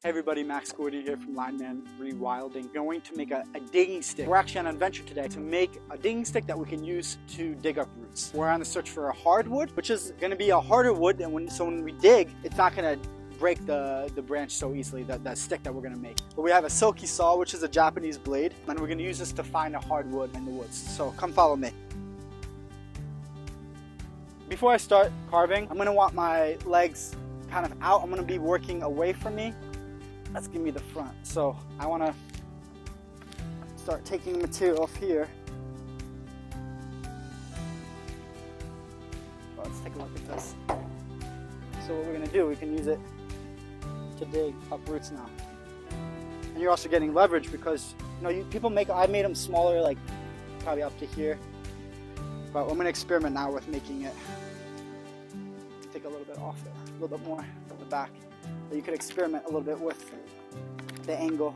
Hey everybody, Max Gordy here from Lineman ReWilding. Going to make a digging stick. We're actually on an adventure today to make a digging stick that we can use to dig up roots. We're on the search for a hardwood, which is going to be a harder wood, and so when we dig, it's not going to break the branch so easily, that stick that we're going to make. But we have a silky saw, which is a Japanese blade, and we're going to use this to find a hardwood in the woods. So come follow me. Before I start carving, I'm going to want my legs kind of out. I'm going to be working away from me. Let's give me the front. So I want to start taking the material off here. Well, let's take a look at this. So what we're going to do, we can use it to dig up roots now. And you're also getting leverage because, you know, people make, I made them smaller, like probably up to here. But I'm going to experiment now with making it, take a little bit off there, a little bit more at the back. But you could experiment a little bit with the angle